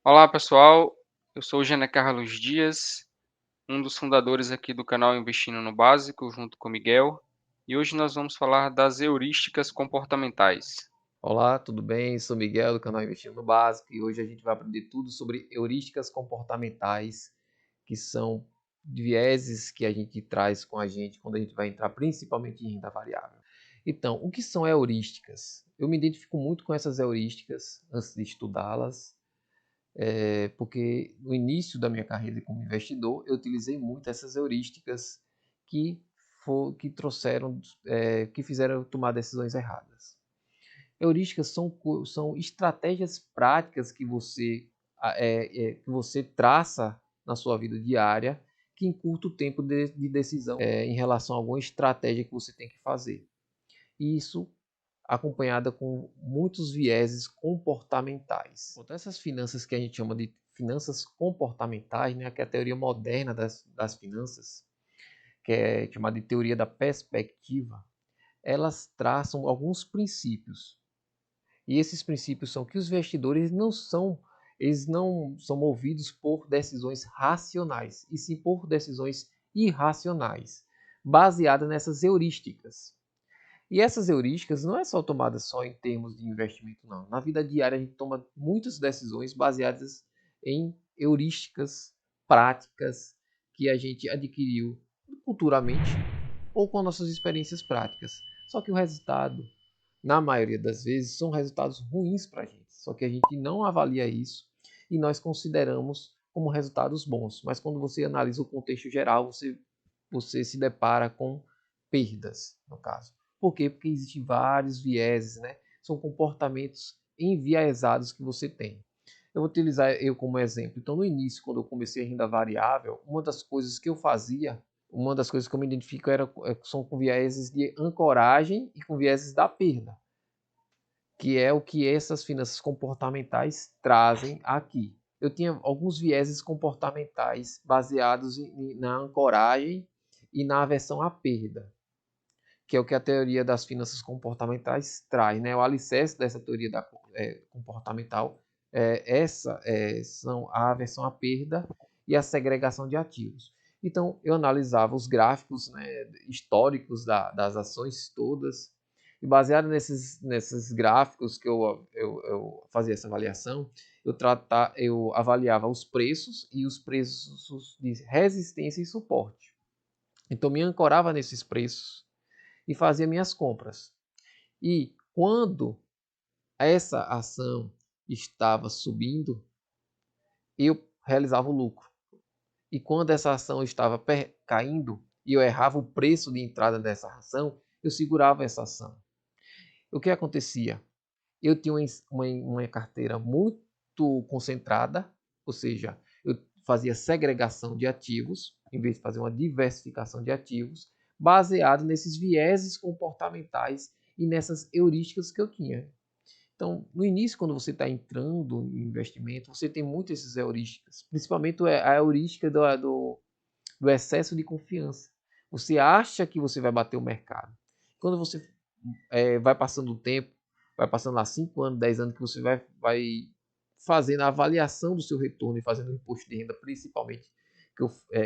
Olá pessoal, eu sou o Jean Carlos Dias, um dos fundadores aqui do canal Investindo no Básico, junto com o Miguel, e hoje nós vamos falar das heurísticas comportamentais. Olá, tudo bem? Sou Miguel do canal Investindo no Básico e hoje a gente vai aprender tudo sobre heurísticas comportamentais, que são vieses que a gente traz com a gente quando a gente vai entrar principalmente em renda variável. Então, o que são heurísticas? Eu me identifico muito com essas heurísticas antes de estudá-las, porque no início da minha carreira como investidor eu utilizei muito essas heurísticas que, que trouxeram, que fizeram eu tomar decisões erradas. Heurísticas são estratégias práticas que você traça na sua vida diária que encurta o tempo de decisão em relação a alguma estratégia que você tem que fazer. E isso acompanhada com muitos vieses comportamentais. Então, essas finanças que a gente chama de finanças comportamentais, né, que é a teoria moderna das finanças, que é chamada de teoria da perspectiva, elas traçam alguns princípios. E esses princípios são que os investidores eles não são movidos por decisões racionais, e sim por decisões irracionais, baseadas nessas heurísticas. E essas heurísticas não é só tomada só em termos de investimento, não. Na vida diária a gente toma muitas decisões baseadas em heurísticas práticas que a gente adquiriu culturalmente ou com nossas experiências práticas. Só que o resultado na maioria das vezes, são resultados ruins para a gente. Só que a gente não avalia isso e nós consideramos como resultados bons. Mas quando você analisa o contexto geral, você se depara com perdas, no caso. Por quê? Porque existem vários vieses, né? São comportamentos enviesados que você tem. Eu vou utilizar eu como exemplo. Então, no início, quando eu comecei a renda variável, uma das coisas que eu me identifico são com vieses de ancoragem e com vieses da perda, que é o que essas finanças comportamentais trazem aqui. Eu tinha alguns vieses comportamentais baseados na ancoragem e na aversão à perda, que é o que a teoria das finanças comportamentais traz, né? O alicerce dessa teoria comportamental são a aversão à perda e a segregação de ativos. Então, eu analisava os gráficos, né, históricos das ações todas, e baseado nesses gráficos que eu fazia essa avaliação, eu avaliava os preços e os preços de resistência e suporte. Então, me ancorava nesses preços e fazia minhas compras. E quando essa ação estava subindo, eu realizava o lucro. E quando essa ação estava caindo e eu errava o preço de entrada dessa ação, eu segurava essa ação. O que acontecia? Eu tinha uma carteira muito concentrada, ou seja, eu fazia segregação de ativos, em vez de fazer uma diversificação de ativos, baseado nesses vieses comportamentais e nessas heurísticas que eu tinha. Então, no início, quando você está entrando em investimento, você tem muito essas heurísticas, principalmente a heurística do excesso de confiança. Você acha que você vai bater o mercado. Quando você vai passando o tempo, vai passando lá 5 anos, 10 anos, que você vai fazendo a avaliação do seu retorno e fazendo o imposto de renda, principalmente.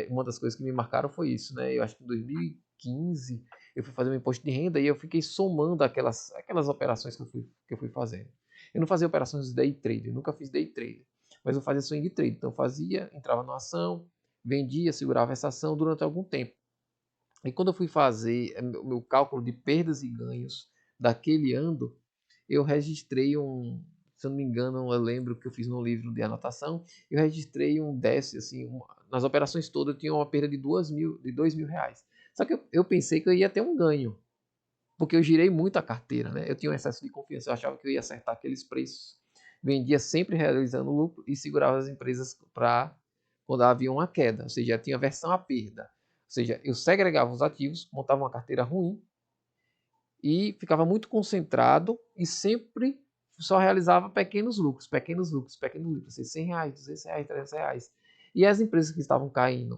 Uma das coisas que me marcaram foi isso, né? Eu acho que em 2015 eu fui fazer um imposto de renda e eu fiquei somando aquelas operações que eu fui fazendo. Eu não fazia operações de day trade, eu nunca fiz day trade, mas eu fazia swing trade. Então eu fazia, entrava numa ação, vendia, segurava essa ação durante algum tempo. E quando eu fui fazer o meu cálculo de perdas e ganhos daquele ano, eu registrei se eu não me engano, eu lembro que eu fiz no livro de anotação, eu registrei um déficit, assim, nas operações todas eu tinha uma perda de R$ 2.000. Só que eu pensei que eu ia ter um ganho, porque eu girei muito a carteira, né? Eu tinha um excesso de confiança, eu achava que eu ia acertar aqueles preços. Vendia sempre realizando lucro e segurava as empresas para quando havia uma queda, ou seja, tinha versão à perda. Ou seja, eu segregava os ativos, montava uma carteira ruim e ficava muito concentrado e sempre só realizava pequenos lucros, pequenos lucros, pequenos lucros, R$ 100, R$ 200, R$ 300. E as empresas que estavam caindo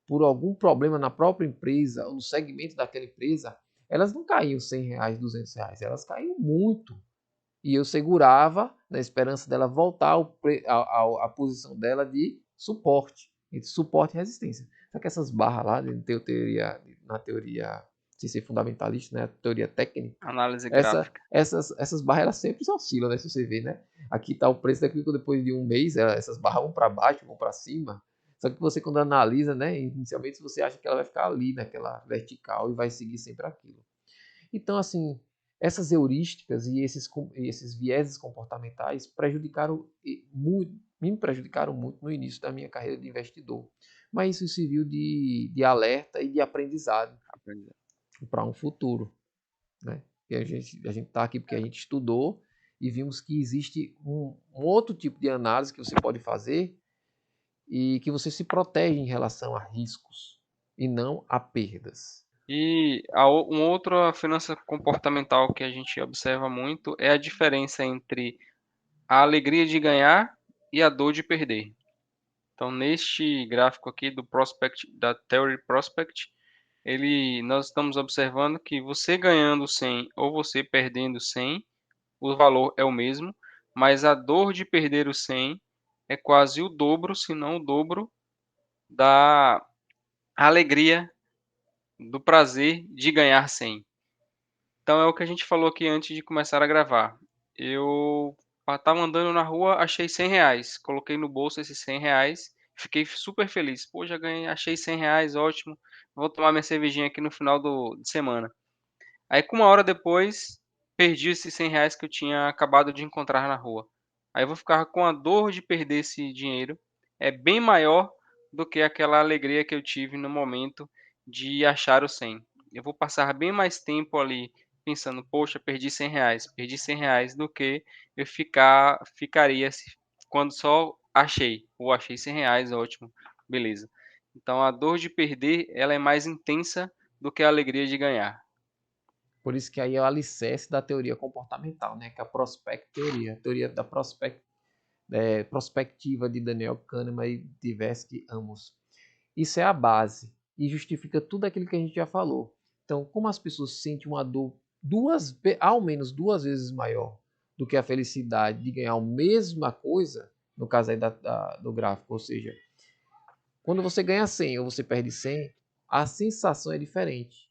por algum problema na própria empresa ou no segmento daquela empresa, elas não caíam R$ 100, R$ 200, elas caíam muito. e eu segurava na esperança dela voltar à posição dela de suporte, entre suporte e resistência. Só que essas barras lá, na teoria sem ser fundamentalista, né, teoria técnica, Análise gráfica. essas barras elas sempre oscilam, né, se você vê, né? Aqui está o preço daquilo depois de um mês, essas barras vão para baixo, vão para cima. Só que você, quando analisa, né, inicialmente você acha que ela vai ficar ali, naquela vertical, e vai seguir sempre aquilo. Então, assim, essas heurísticas e esses vieses comportamentais me prejudicaram muito no início da minha carreira de investidor. Mas isso serviu de alerta e de aprendizado Aprendizado. para um futuro, né? E a gente está aqui porque a gente estudou e vimos que existe um outro tipo de análise que você pode fazer e que você se protege em relação a riscos e não a perdas. E uma outra finança comportamental que a gente observa muito é a diferença entre a alegria de ganhar e a dor de perder. Então, neste gráfico aqui do Prospect, da Theory Prospect, nós estamos observando que você ganhando 100 ou você perdendo 100, o valor é o mesmo, mas a dor de perder o 100 é quase o dobro, se não o dobro, da alegria, do prazer de ganhar 100. Então é o que a gente falou aqui antes de começar a gravar. Eu estava andando na rua, achei R$ 100, coloquei no bolso esses R$ 100, fiquei super feliz. Pô, já ganhei, achei R$ 100, ótimo. Vou tomar minha cervejinha aqui no final de semana. Aí, com uma hora depois, perdi esses R$ 100 que eu tinha acabado de encontrar na rua. Aí eu vou ficar com a dor de perder esse dinheiro. É bem maior do que aquela alegria que eu tive no momento de achar o 100. Eu vou passar bem mais tempo ali pensando, poxa, perdi R$ 100, do que eu ficaria quando só achei. Ou achei R$ 100, ótimo, beleza. Então a dor de perder, ela é mais intensa do que a alegria de ganhar. Por isso que aí é o alicerce da teoria comportamental, né? Que é a prospect teoria, a teoria da prospectiva de Daniel Kahneman e Tversky Amos. Isso é a base e justifica tudo aquilo que a gente já falou. Então, como as pessoas sentem uma dor ao menos duas vezes maior do que a felicidade de ganhar a mesma coisa, no caso aí do gráfico, ou seja, quando você ganha 100 ou você perde 100, a sensação é diferente.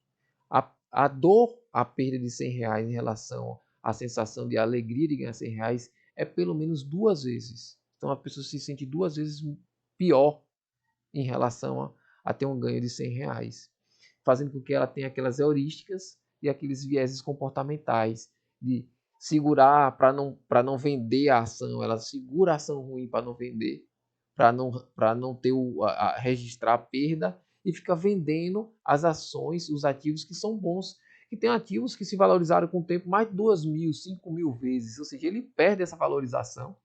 A dor, a perda de R$ 100 em relação à sensação de alegria de ganhar R$ 100 é pelo menos duas vezes. Então a pessoa se sente duas vezes pior em relação a ter um ganho de R$ 100, fazendo com que ela tenha aquelas heurísticas e aqueles vieses comportamentais de segurar para não vender a ação, ela segura a ação ruim para não vender, para não ter registrar a perda e fica vendendo as ações, os ativos que são bons. E tem ativos que se valorizaram com o tempo mais de 2.000, 5.000 vezes, ou seja, ele perde essa valorização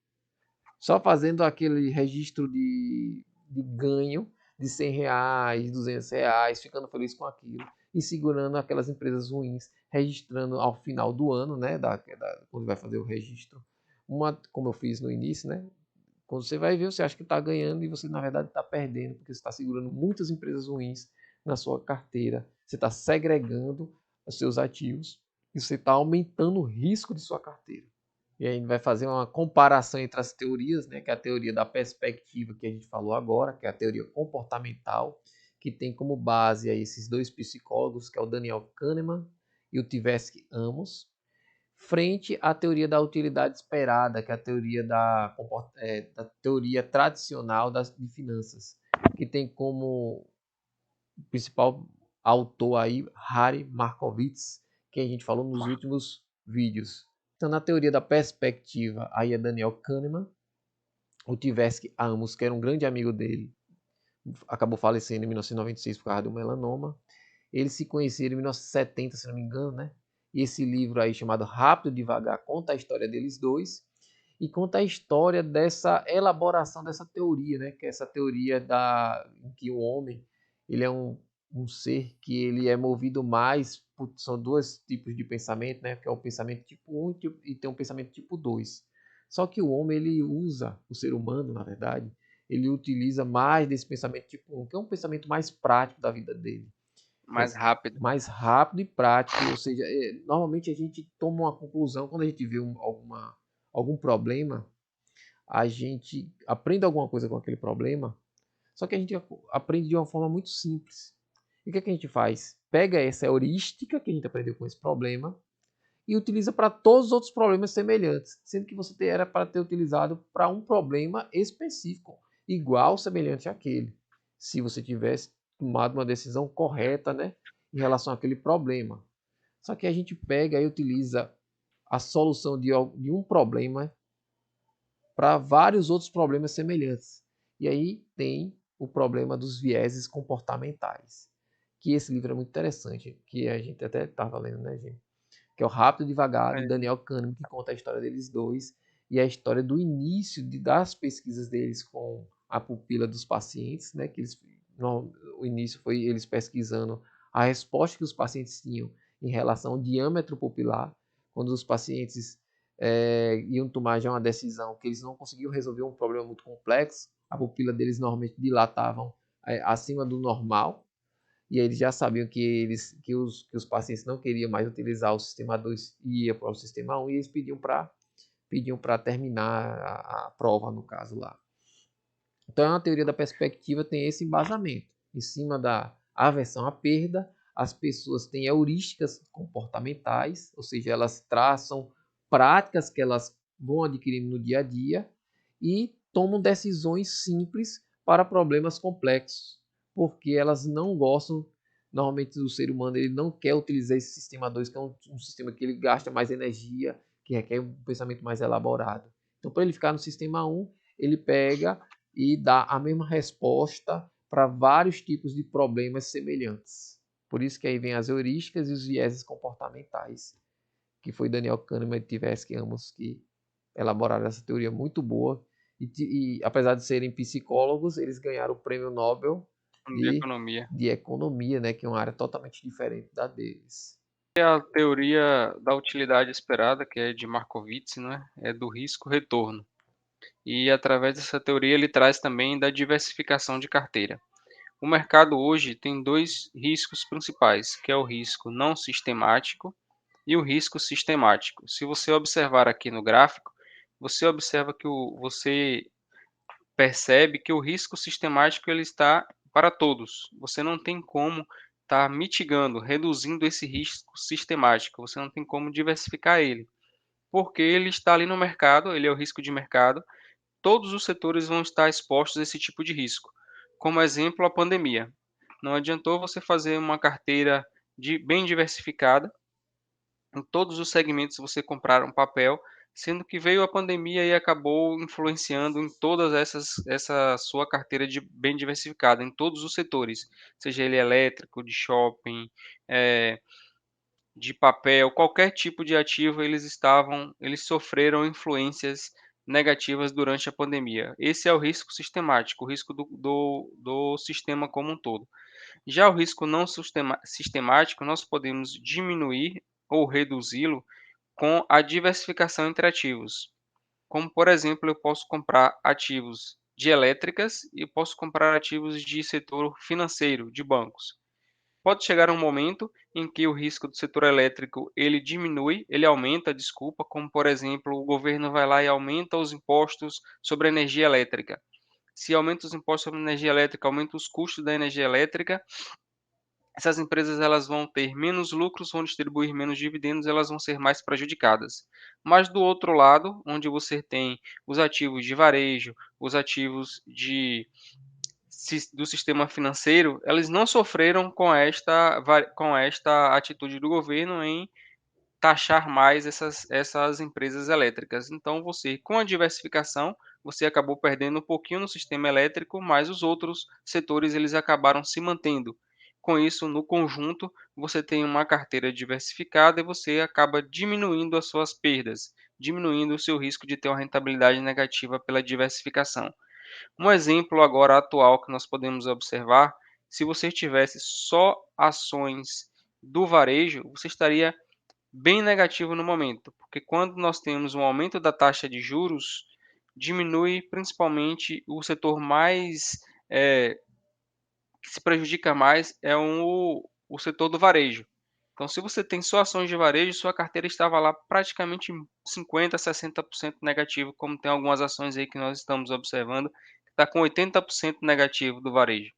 só fazendo aquele registro de ganho de R$ 100, R$ 200, ficando feliz com aquilo e segurando aquelas empresas ruins, registrando ao final do ano, né, quando vai fazer o registro, como eu fiz no início, né, quando você vai ver, você acha que está ganhando e você, na verdade, está perdendo, porque você está segurando muitas empresas ruins na sua carteira. Você está segregando os seus ativos e você está aumentando o risco de sua carteira. E aí a gente vai fazer uma comparação entre as teorias, né, que é a teoria da perspectiva que a gente falou agora, que é a teoria comportamental, que tem como base aí esses dois psicólogos, que é o Daniel Kahneman e o Tversky Amos, frente à teoria da utilidade esperada, que é a teoria da teoria tradicional de finanças, que tem como principal autor aí Harry Markowitz, que a gente falou nos últimos vídeos. Então, na teoria da perspectiva, aí é Daniel Kahneman, o Tversky Amos, que era um grande amigo dele, acabou falecendo em 1996 por causa do melanoma. Eles se conheceram em 1970, se não me engano, né? E esse livro aí, chamado Rápido e Devagar, conta a história deles dois e conta a história dessa elaboração dessa teoria, né? Que é essa teoria em que o homem ele é um ser que ele é movido mais são dois tipos de pensamento, né? Que é o pensamento tipo 1 e tem um pensamento tipo 2. Só que o homem ele usa, o ser humano, na verdade, ele utiliza mais desse pensamento tipo 1, que é um pensamento mais prático da vida dele. Mais rápido. mais rápido e prático, ou seja, normalmente a gente toma uma conclusão quando a gente vê algum problema, a gente aprende alguma coisa com aquele problema, só que a gente aprende de uma forma muito simples. E o que, é que a gente faz? Pega essa heurística que a gente aprendeu com esse problema e utiliza para todos os outros problemas semelhantes, sendo que você era para ter utilizado para um problema específico, igual, semelhante àquele, se você tivesse tomado uma decisão correta, né, em relação àquele problema. Só que a gente pega e utiliza a solução de um problema para vários outros problemas semelhantes. E aí tem o problema dos vieses comportamentais, que esse livro é muito interessante, que a gente até estava lendo, né, gente? Que é o Rápido e Devagar, de É, Daniel Kahneman, que conta a história deles dois e a história do início das pesquisas deles com a pupila dos pacientes, né? Que eles, no, o início foi eles pesquisando a resposta que os pacientes tinham em relação ao diâmetro pupilar, quando os pacientes iam tomar já uma decisão que eles não conseguiam resolver um problema muito complexo, a pupila deles normalmente dilatavam acima do normal, e eles já sabiam que os pacientes não queriam mais utilizar o sistema 2 e ia para o sistema 1, e eles pediam para terminar a prova, no caso lá. Então, a teoria da perspectiva tem esse embasamento. Em cima da aversão à perda, as pessoas têm heurísticas comportamentais, ou seja, elas traçam práticas que elas vão adquirindo no dia a dia e tomam decisões simples para problemas complexos, porque elas não gostam, normalmente o ser humano ele não quer utilizar esse sistema 2, que é um sistema que ele gasta mais energia, que requer um pensamento mais elaborado. Então, para ele ficar no sistema 1, ele pega e dá a mesma resposta para vários tipos de problemas semelhantes. Por isso que aí vem as heurísticas e os vieses comportamentais, que foi Daniel Kahneman e Tversky ambos que elaboraram essa teoria muito boa. E apesar de serem psicólogos, eles ganharam o prêmio Nobel de de, economia. de economia, né, que é uma área totalmente diferente da deles. E a teoria da utilidade esperada, que é de Markowitz, né, é do risco-retorno. E através dessa teoria ele traz também da diversificação de carteira. O mercado hoje tem dois riscos principais, que é o risco não sistemático e o risco sistemático. Se você observar aqui no gráfico, você observa que você percebe que o risco sistemático ele está para todos. Você não tem como estar mitigando, reduzindo esse risco sistemático. Você não tem como diversificar ele, porque ele está ali no mercado, ele é o risco de mercado. Todos os setores vão estar expostos a esse tipo de risco. Como exemplo, a pandemia. Não adiantou você fazer uma carteira bem diversificada, em todos os segmentos você comprar um papel, sendo que veio a pandemia e acabou influenciando em todas essa sua carteira bem diversificada, em todos os setores, seja ele elétrico, de shopping, eh, de papel, qualquer tipo de ativo, eles sofreram influências negativas durante a pandemia. Esse é o risco sistemático, o risco do sistema como um todo. Já o risco não sistemático, nós podemos diminuir ou reduzi-lo com a diversificação entre ativos. Como, por exemplo, eu posso comprar ativos de elétricas e posso comprar ativos de setor financeiro, de bancos. Pode chegar um momento em que o risco do setor elétrico ele diminui, ele aumenta, desculpa, como por exemplo, o governo vai lá e aumenta os impostos sobre a energia elétrica. Se aumenta os impostos sobre a energia elétrica, aumenta os custos da energia elétrica, essas empresas elas vão ter menos lucros, vão distribuir menos dividendos, elas vão ser mais prejudicadas. Mas do outro lado, onde você tem os ativos de varejo, os ativos do sistema financeiro, eles não sofreram com esta atitude do governo em taxar mais essas empresas elétricas. Então você, com a diversificação, você acabou perdendo um pouquinho no sistema elétrico, mas os outros setores eles acabaram se mantendo. Com isso, no conjunto, você tem uma carteira diversificada e você acaba diminuindo as suas perdas, diminuindo o seu risco de ter uma rentabilidade negativa pela diversificação. Um exemplo agora atual que nós podemos observar, se você tivesse só ações do varejo, você estaria bem negativo no momento, porque quando nós temos um aumento da taxa de juros, diminui principalmente o setor mais, que se prejudica mais é o o setor do varejo. Então, se você tem só ações de varejo, sua carteira estava lá praticamente 50, 60% negativo, como tem algumas ações aí que nós estamos observando, que está com 80% negativo do varejo.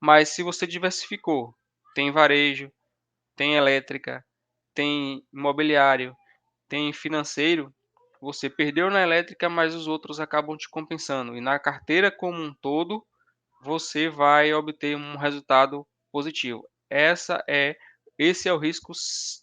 Mas se você diversificou, tem varejo, tem elétrica, tem imobiliário, tem financeiro, você perdeu na elétrica, mas os outros acabam te compensando. E na carteira como um todo, você vai obter um resultado positivo. Esse é o risco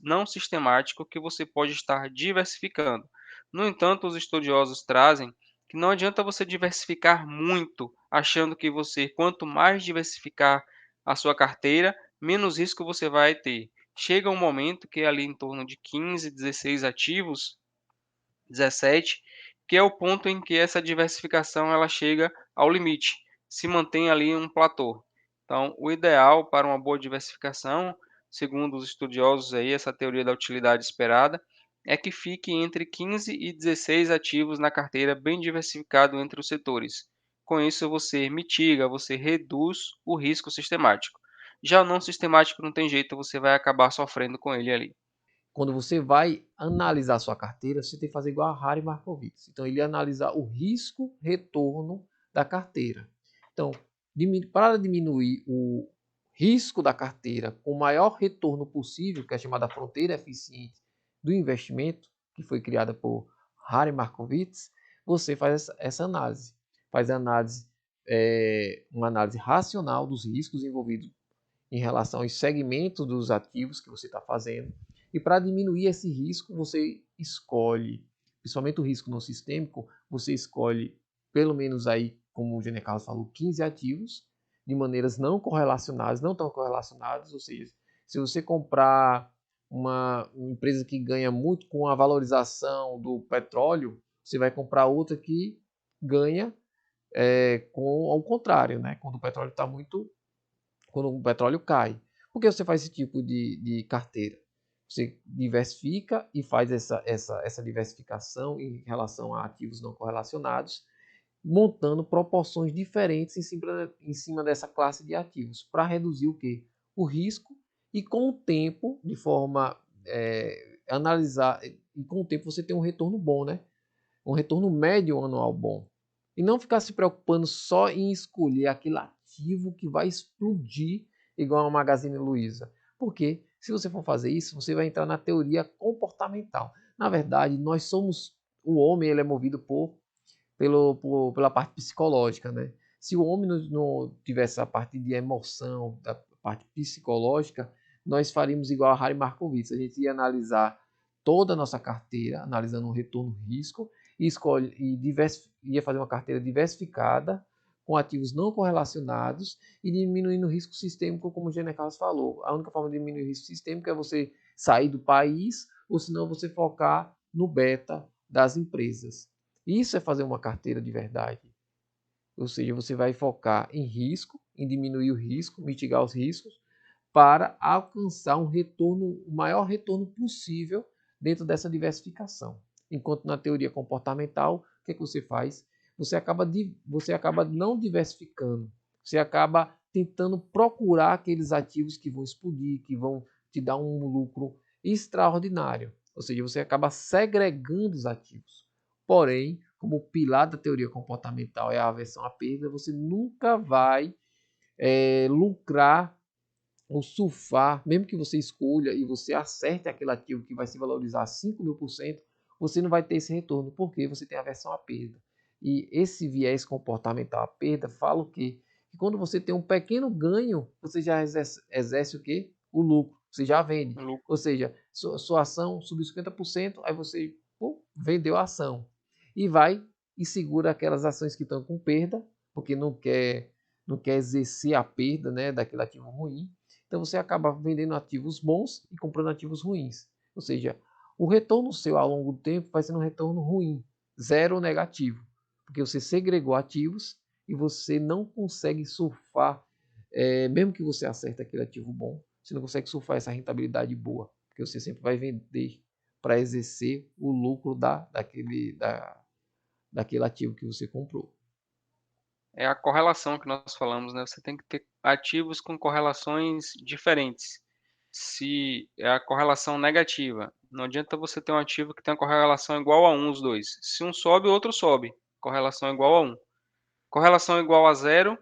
não sistemático que você pode estar diversificando. No entanto, os estudiosos trazem que não adianta você diversificar muito, achando que você, quanto mais diversificar a sua carteira, menos risco você vai ter. Chega um momento que é ali em torno de 15, 16 ativos, 17, que é o ponto em que essa diversificação ela chega ao limite, se mantém ali um platô. Então, o ideal para uma boa diversificação, segundo os estudiosos aí, essa teoria da utilidade esperada, é que fique entre 15 e 16 ativos na carteira, bem diversificado entre os setores. Com isso, você mitiga, você reduz o risco sistemático. Já o não sistemático não tem jeito, você vai acabar sofrendo com ele ali. Quando você vai analisar a sua carteira, você tem que fazer igual a Harry Markowitz. Então, ele analisa o risco-retorno da carteira. Então, para diminuir o risco da carteira com o maior retorno possível, que é a chamada fronteira eficiente do investimento, que foi criada por Harry Markowitz, você faz essa análise. Faz uma análise racional dos riscos envolvidos em relação aos segmentos dos ativos que você está fazendo. E para diminuir esse risco, você escolhe, principalmente o risco não sistêmico, você escolhe pelo menos aí, como o Gene Carlos falou, 15 ativos de maneiras não correlacionadas, não tão correlacionadas, ou seja, se você comprar uma empresa que ganha muito com a valorização do petróleo, você vai comprar outra que ganha com ao contrário, né? Quando o petróleo cai. Por que você faz esse tipo de carteira? Você diversifica e faz essa diversificação em relação a ativos não correlacionados, montando proporções diferentes em cima dessa classe de ativos, para reduzir o quê? O risco e com o tempo, de forma analisar, e com o tempo você tem um retorno bom, né? Um retorno médio anual bom. E não ficar se preocupando só em escolher aquele ativo que vai explodir igual a Magazine Luiza. Porque se você for fazer isso, você vai entrar na teoria comportamental. Na verdade, o homem ele é movido pela parte psicológica, né? Se o homem não tivesse a parte de emoção, da parte psicológica, nós faríamos igual a Harry Markowitz. A gente ia analisar toda a nossa carteira, analisando o retorno-risco, ia fazer uma carteira diversificada, com ativos não correlacionados e diminuindo o risco sistêmico, como o Gene Carlos falou. A única forma de diminuir o risco sistêmico é você sair do país, ou senão você focar no beta das empresas. Isso é fazer uma carteira de verdade. Ou seja, você vai focar em risco, em diminuir o risco, mitigar os riscos, para alcançar o maior retorno possível dentro dessa diversificação. Enquanto na teoria comportamental, o que, é que você faz? Você acaba não diversificando, você acaba tentando procurar aqueles ativos que vão explodir, que vão te dar um lucro extraordinário. Ou seja, você acaba segregando os ativos. Porém, como o pilar da teoria comportamental é a aversão à perda, você nunca vai lucrar ou surfar, mesmo que você escolha e você acerte aquele ativo que vai se valorizar 5.000%, você não vai ter esse retorno, porque você tem aversão à perda. E esse viés comportamental à perda fala o quê? Que quando você tem um pequeno ganho, você já exerce o quê? O lucro, você já vende. Ou seja, sua ação subiu 50%, aí você vendeu a ação. E vai e segura aquelas ações que estão com perda, porque não quer exercer a perda, né, daquele ativo ruim. Então você acaba vendendo ativos bons e comprando ativos ruins. Ou seja, o retorno seu ao longo do tempo vai ser um retorno ruim, zero ou negativo, porque você segregou ativos e você não consegue surfar, mesmo que você acerte aquele ativo bom, você não consegue surfar essa rentabilidade boa, porque você sempre vai vender para exercer o lucro daquele ativo que você comprou. É a correlação que nós falamos, né? Você tem que ter ativos com correlações diferentes. se é a correlação negativa. Não adianta você ter um ativo que tem a correlação igual a 1, os dois. Se um sobe, o outro sobe. Correlação igual a 1. Correlação igual a zero,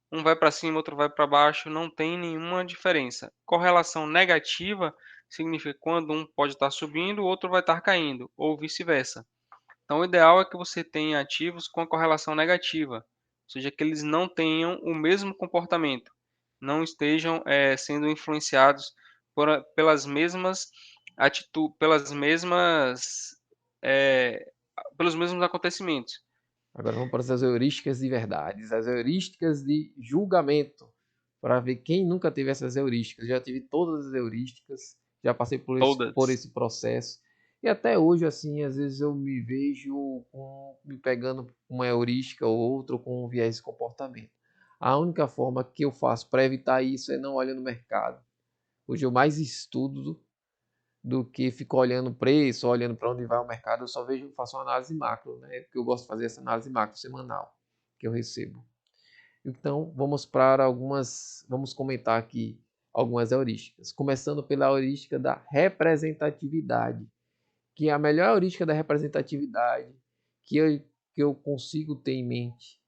um vai para cima, outro vai para baixo, não tem nenhuma diferença. Correlação negativa significa quando um pode estar subindo, o outro vai estar caindo, ou vice-versa. Então, o ideal é que você tenha ativos com a correlação negativa, ou seja, que eles não tenham o mesmo comportamento, não estejam sendo influenciados pelas mesmas atitudes, eh, pelos mesmos acontecimentos. Agora vamos para as heurísticas de verdades, as heurísticas de julgamento, para ver quem nunca teve essas heurísticas. Já tive todas as heurísticas, já passei por Todas. esse processo. E até hoje, assim, às vezes eu me vejo me pegando uma heurística ou outra com um viés de comportamento. A única forma que eu faço para evitar isso é não olhar no mercado. Hoje eu mais estudo do que fico olhando o preço, olhando para onde vai o mercado. Eu só vejo, faço uma análise macro, né? Porque eu gosto de fazer essa análise macro semanal que eu recebo. Então, vamos comentar aqui algumas heurísticas, começando pela heurística da representatividade, que é a melhor heurística da representatividade que eu consigo ter em mente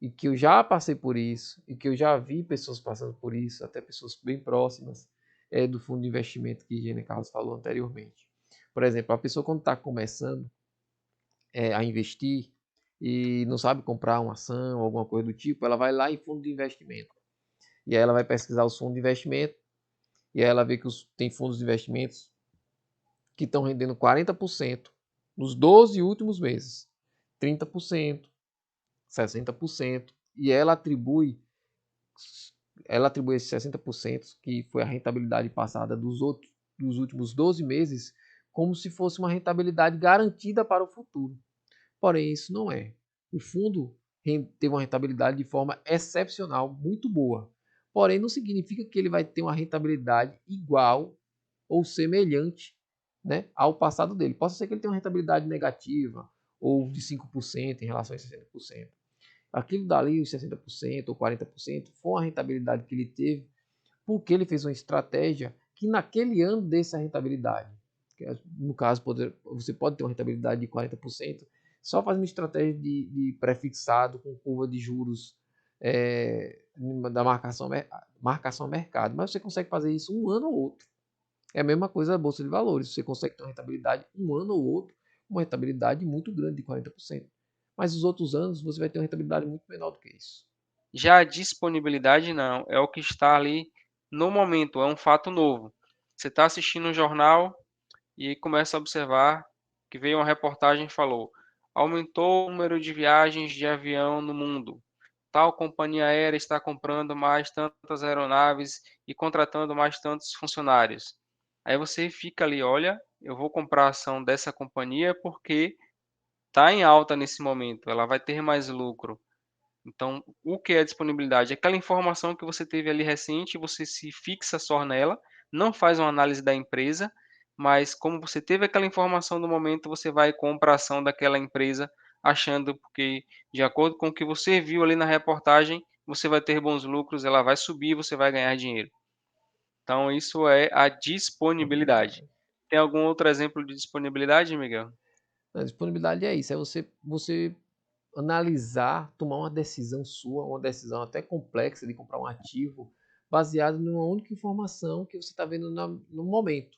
e que eu já passei por isso e que eu já vi pessoas passando por isso, até pessoas bem próximas do fundo de investimento que Gene Carlos falou anteriormente. Por exemplo, a pessoa quando está começando a investir e não sabe comprar uma ação, alguma coisa do tipo, ela vai lá em fundo de investimento. E aí ela vai pesquisar os fundos de investimento e aí ela vê que tem fundos de investimentos que estão rendendo 40% nos 12 últimos meses, 30%, 60%, e ela atribui esses 60%, que foi a rentabilidade passada dos últimos 12 meses, como se fosse uma rentabilidade garantida para o futuro. Porém, isso não é. O fundo teve uma rentabilidade de forma excepcional, muito boa. Porém, não significa que ele vai ter uma rentabilidade igual ou semelhante, né, ao passado dele. Pode ser que ele tenha uma rentabilidade negativa ou de 5% em relação a 60%. Aquilo dali, os 60% ou 40%, foi uma rentabilidade que ele teve porque ele fez uma estratégia que naquele ano desse a rentabilidade. No caso, você pode ter uma rentabilidade de 40% só fazendo estratégia de pré-fixado com curva de juros da marcação mercado. Mas você consegue fazer isso um ano ou outro. É a mesma coisa da Bolsa de Valores. Você consegue ter uma rentabilidade um ano ou outro, uma rentabilidade muito grande de 40%. Mas os outros anos você vai ter uma rentabilidade muito menor do que isso. Já a disponibilidade não, é o que está ali no momento, é um fato novo. Você está assistindo um jornal e começa a observar que veio uma reportagem e falou: aumentou o número de viagens de avião no mundo. Tal companhia aérea está comprando mais tantas aeronaves e contratando mais tantos funcionários. Aí você fica ali, olha, eu vou comprar a ação dessa companhia porque está em alta nesse momento, ela vai ter mais lucro. Então, o que é disponibilidade? Aquela informação que você teve ali recente, você se fixa só nela, não faz uma análise da empresa, mas como você teve aquela informação no momento, você vai e compra a ação daquela empresa, achando que, de acordo com o que você viu ali na reportagem, você vai ter bons lucros, ela vai subir, você vai ganhar dinheiro. Então, isso é a disponibilidade. Disponibilidade. Tem algum outro exemplo de disponibilidade, Miguel? A disponibilidade é isso, é você analisar, tomar uma decisão sua, uma decisão até complexa de comprar um ativo, baseado numa única informação que você está vendo no momento.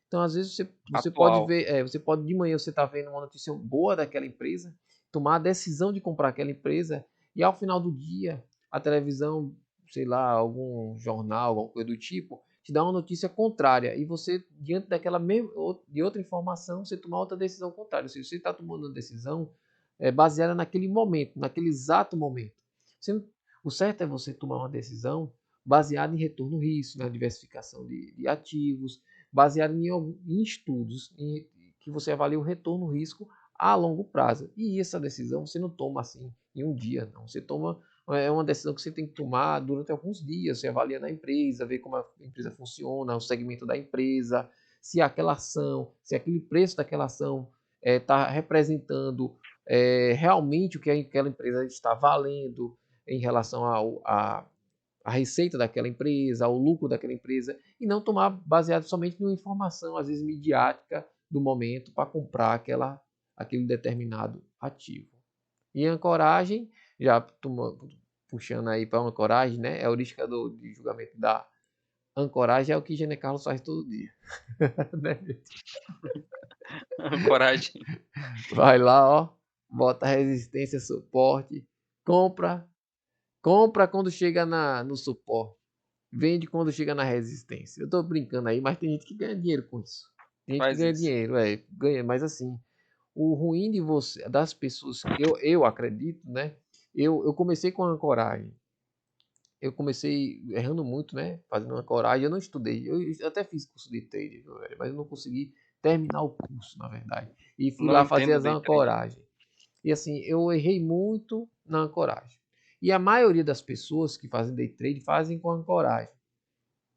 Então, às vezes, você pode Atual. ver, você pode de manhã você está vendo uma notícia boa daquela empresa, tomar a decisão de comprar aquela empresa, e ao final do dia, a televisão, sei lá, algum jornal, alguma coisa do tipo, te dá uma notícia contrária, e você, diante daquela mesma, de outra informação, você tomar outra decisão contrária. Ou seja, você está tomando uma decisão baseada naquele momento, naquele exato momento. Você, o certo é você tomar uma decisão baseada em retorno risco, na diversificação de ativos, baseado em estudos que você avalia o retorno risco a longo prazo. E essa decisão você não toma assim em um dia, não. Você toma é uma decisão que você tem que tomar durante alguns dias. Você avalia na empresa, vê como a empresa funciona, o segmento da empresa, se aquela ação, se aquele preço daquela ação está representando realmente o que aquela empresa está valendo em relação a receita daquela empresa, o lucro daquela empresa, e não tomar baseado somente numa informação, às vezes midiática, do momento para comprar aquele determinado ativo. E ancoragem, já puxando aí para ancoragem, né? É a heurística de julgamento da ancoragem é o que Gene Carlos faz todo dia. Né? Coragem. Vai lá, ó, bota resistência, suporte, compra, compra quando chega no suporte, vende quando chega na resistência. Eu tô brincando aí, mas tem gente que ganha dinheiro com isso. Tem gente que Faz ganha isso. dinheiro, ganha, mas assim, o ruim de você, das pessoas, eu acredito, né? Eu comecei com a ancoragem. Eu comecei errando muito, né? Fazendo ancoragem. Eu não estudei. Eu até fiz curso de trader, mas eu não consegui terminar o curso, na verdade. E fui Não lá fazer entendo as day trade. ancoragens. E assim, eu errei muito na ancoragem. E a maioria das pessoas que fazem day trade fazem com ancoragem.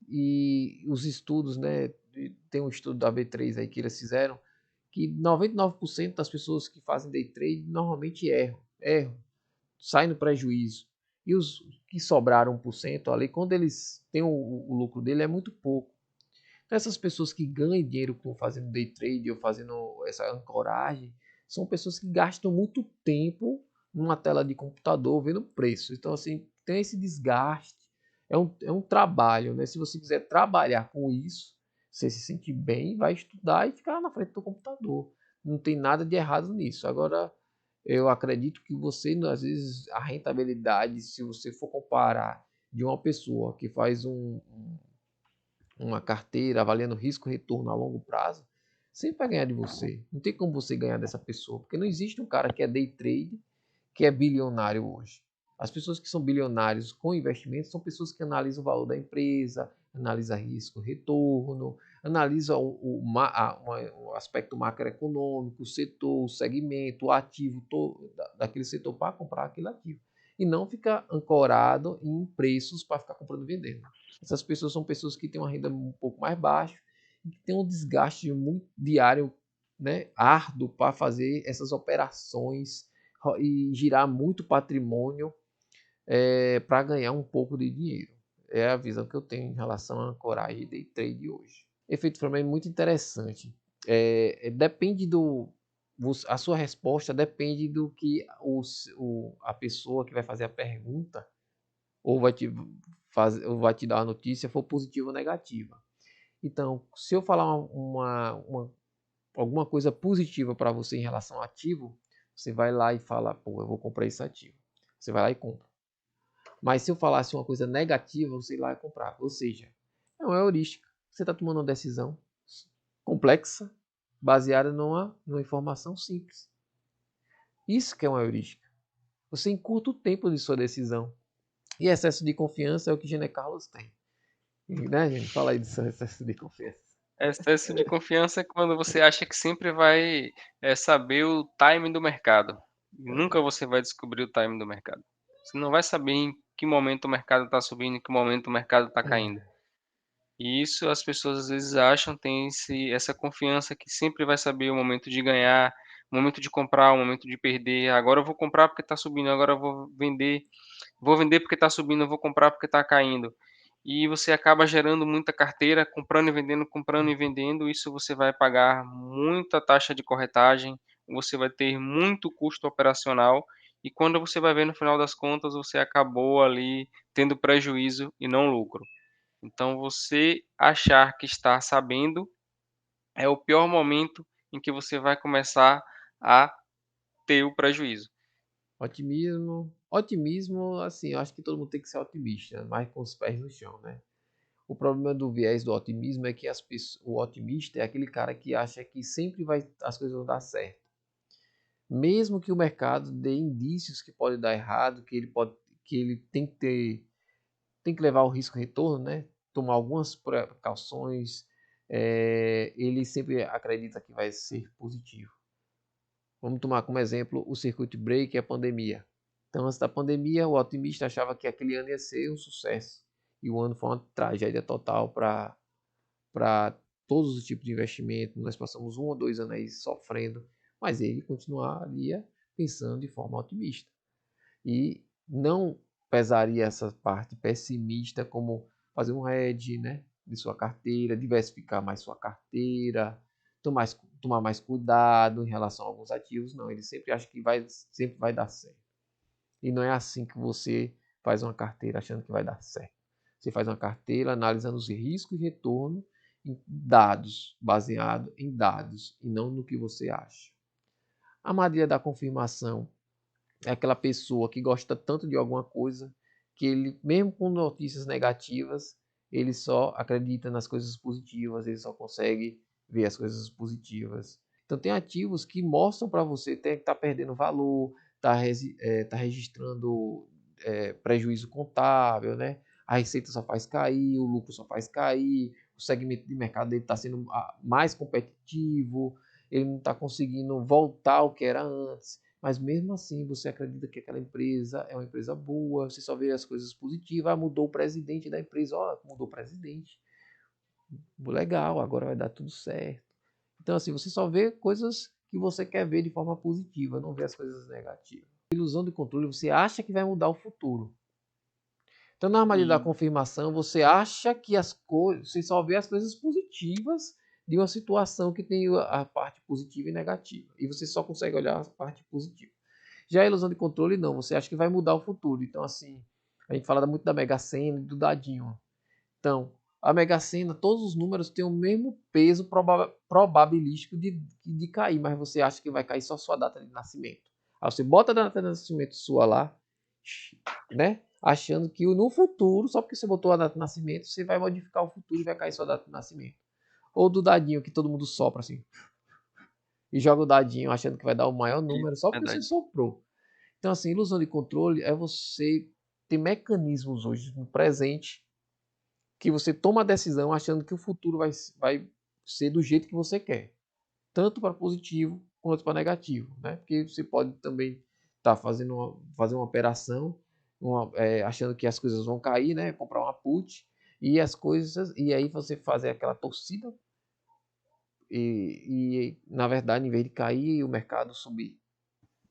E os estudos, né? Tem um estudo da B3 aí que eles fizeram, que 99% das pessoas que fazem day trade normalmente erram, saem no prejuízo. E os que sobraram 1% ali, quando eles têm o lucro dele, é muito pouco. Então, essas pessoas que ganham dinheiro com fazendo day trade ou fazendo essa ancoragem, são pessoas que gastam muito tempo numa tela de computador vendo preço. Então, assim, tem esse desgaste. É um trabalho, né? Se você quiser trabalhar com isso, você se sentir bem, vai estudar e ficar na frente do computador. Não tem nada de errado nisso. Agora, eu acredito que você, às vezes, a rentabilidade, se você for comparar de uma pessoa que faz uma carteira avaliando risco e retorno a longo prazo, sempre vai ganhar de você. Não tem como você ganhar dessa pessoa, porque não existe um cara que é day trade que é bilionário hoje. As pessoas que são bilionários com investimentos são pessoas que analisam o valor da empresa, analisam risco, retorno, analisam o aspecto macroeconômico, o setor, o segmento, o ativo daquele setor para comprar aquele ativo. E não ficar ancorado em preços para ficar comprando e vendendo. Essas pessoas são pessoas que têm uma renda um pouco mais baixa e que têm um desgaste muito diário, né, árduo para fazer essas operações e girar muito patrimônio para ganhar um pouco de dinheiro. É a visão que eu tenho em relação à ancoragem e day trade hoje. Efeito Froment é muito interessante. Depende a sua resposta depende do que a pessoa que vai fazer a pergunta ou ou vai te dar a notícia for positiva ou negativa. Então, se eu falar alguma coisa positiva para você em relação ao ativo, você vai lá e fala, pô, eu vou comprar esse ativo. Você vai lá e compra. Mas se eu falasse uma coisa negativa, você ir lá e comprar. Ou seja, é uma heurística. Você está tomando uma decisão complexa, baseada numa informação simples. Isso que é uma heurística. Você encurta o tempo de sua decisão. E excesso de confiança é o que Gene Carlos tem. Né, gente? Fala aí desse excesso de confiança. Excesso de confiança é quando você acha que sempre vai, saber o timing do mercado. Nunca você vai descobrir o timing do mercado. Você não vai saber em que momento o mercado está subindo, em que momento o mercado está caindo. E isso as pessoas às vezes acham, tem essa confiança que sempre vai saber o momento de ganhar, o momento de comprar, o momento de perder. Agora eu vou comprar porque está subindo, agora eu vou vender porque está subindo, eu vou comprar porque está caindo. E você acaba gerando muita carteira, comprando e vendendo. Isso você vai pagar muita taxa de corretagem, você vai ter muito custo operacional. E quando você vai ver no final das contas, você acabou ali tendo prejuízo e não lucro. Então, você achar que está sabendo é o pior momento em que você vai começar a ter o prejuízo. Otimismo, assim, eu acho que todo mundo tem que ser otimista, mas com os pés no chão, né? O problema do viés do otimismo é que o otimista é aquele cara que acha que sempre as coisas vão dar certo. Mesmo que o mercado dê indícios que pode dar errado, que ele tem que levar o risco retorno, né? Tomar algumas precauções, ele sempre acredita que vai ser positivo. Vamos tomar como exemplo o circuit break e a pandemia. Então, antes da pandemia, o otimista achava que aquele ano ia ser um sucesso. E o ano foi uma tragédia total para todos os tipos de investimento. Nós passamos 1 ou 2 anos aí sofrendo, mas ele continuaria pensando de forma otimista. E não pesaria essa parte pessimista, como fazer um hedge, né, de sua carteira, diversificar mais sua carteira, tomar mais cuidado em relação a alguns ativos. Não, ele sempre acha que sempre vai dar certo. E não é assim que você faz uma carteira achando que vai dar certo. Você faz uma carteira analisando os riscos e retorno em dados, baseado em dados e não no que você acha. A armadilha da confirmação é aquela pessoa que gosta tanto de alguma coisa que ele, mesmo com notícias negativas, ele só acredita nas coisas positivas, ele só consegue ver as coisas positivas. Então tem ativos que mostram para você que está perdendo valor, está registrando prejuízo contábil, né? A receita só faz cair, o lucro só faz cair, o segmento de mercado dele está sendo mais competitivo, ele não está conseguindo voltar ao que era antes. Mas mesmo assim você acredita que aquela empresa é uma empresa boa, você só vê as coisas positivas, mudou o presidente da empresa, mudou o presidente, legal, agora vai dar tudo certo. Então assim, você só vê coisas que você quer ver de forma positiva, não vê as coisas negativas. Ilusão de controle, você acha que vai mudar o futuro. Então na armadilha da E confirmação, você acha que as coisas, você só vê as coisas positivas de uma situação que tem a parte positiva e negativa. E você só consegue olhar a parte positiva. Já a ilusão de controle, não. Você acha que vai mudar o futuro. Então, assim, a gente fala muito da Mega Sena e do dadinho. Então, a Mega Sena, todos os números têm o mesmo peso probabilístico de cair, mas você acha que vai cair só a sua data de nascimento. Aí você bota a data de nascimento sua lá, né? Achando que no futuro, só porque você botou a data de nascimento, você vai modificar o futuro e vai cair sua data de nascimento. Ou do dadinho que todo mundo sopra assim. E joga o dadinho achando que vai dar o maior número só porque você verdade. soprou. Então, assim, ilusão de controle é você ter mecanismos hoje no presente que você toma a decisão achando que o futuro vai ser do jeito que você quer, tanto para positivo quanto para negativo, né? Porque você pode também estar fazer uma operação, achando que as coisas vão cair, né? Comprar uma put e aí você fazer aquela torcida e na verdade, em vez de cair, o mercado subir.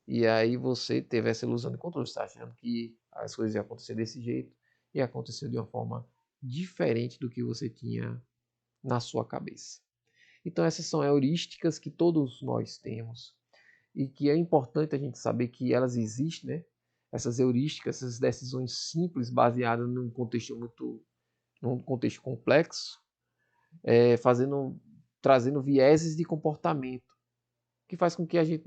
E aí você teve essa ilusão de controle, você está achando que as coisas iam acontecer desse jeito e aconteceu de uma forma diferente do que você tinha na sua cabeça. Então essas são heurísticas que todos nós temos e que é importante a gente saber que elas existem, né? Essas heurísticas, essas decisões simples baseadas num contexto complexo, trazendo vieses de comportamento que faz com que a gente,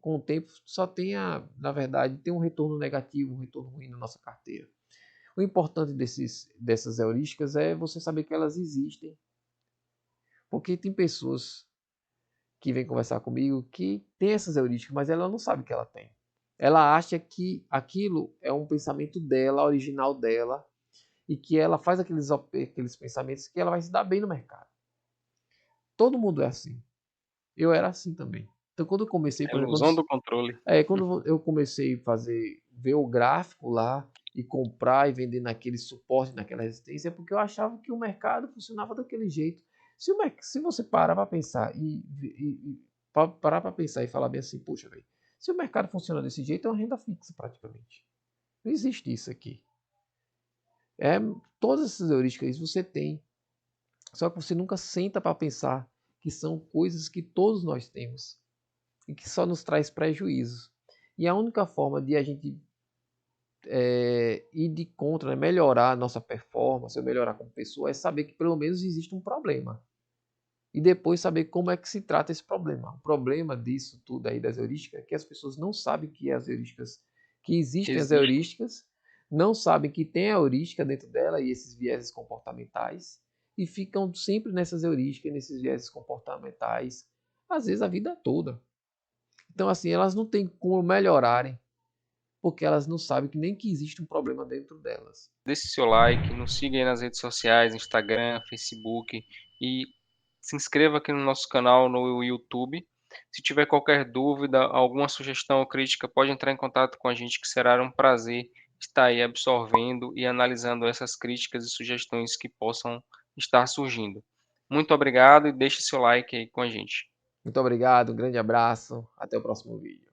com o tempo, só tenha, na verdade, tenha um retorno negativo, um retorno ruim na nossa carteira. O importante dessas heurísticas é você saber que elas existem, porque tem pessoas que vêm conversar comigo que tem essas heurísticas, mas ela não sabe que ela tem. Ela acha que aquilo é um pensamento dela, original dela, e que ela faz aqueles pensamentos que ela vai se dar bem no mercado. Todo mundo é assim. Eu era assim também. Então, quando eu comecei, A por exemplo, ilusão do controle. quando eu comecei a ver o gráfico lá e comprar e vender naquele suporte, naquela resistência, é porque eu achava que o mercado funcionava daquele jeito. Se você parar para pensar parar para pensar e falar bem assim, poxa, velho, se o mercado funciona desse jeito, é uma renda fixa praticamente. Não existe isso aqui. É, todas essas heurísticas você tem, só que você nunca senta para pensar que são coisas que todos nós temos e que só nos traz prejuízo. E a única forma de a gente ir de contra, né, melhorar a nossa performance, ou melhorar como pessoa, é saber que pelo menos existe um problema. E depois saber como é que se trata esse problema. O problema disso tudo aí das heurísticas é que as pessoas não sabem que as heurísticas, que existem as Existe. heurísticas, não sabem que tem a heurística dentro dela e esses vieses comportamentais, e ficam sempre nessas heurísticas, nesses vieses comportamentais, às vezes a vida toda. Então, assim, elas não têm como melhorarem, porque elas não sabem que nem que existe um problema dentro delas. Deixe seu like, nos siga aí nas redes sociais, Instagram, Facebook e se inscreva aqui no nosso canal no YouTube. Se tiver qualquer dúvida, alguma sugestão ou crítica, pode entrar em contato com a gente, que será um prazer estar aí absorvendo e analisando essas críticas e sugestões que possam estar surgindo. Muito obrigado e deixe seu like aí com a gente. Muito obrigado, um grande abraço, até o próximo vídeo.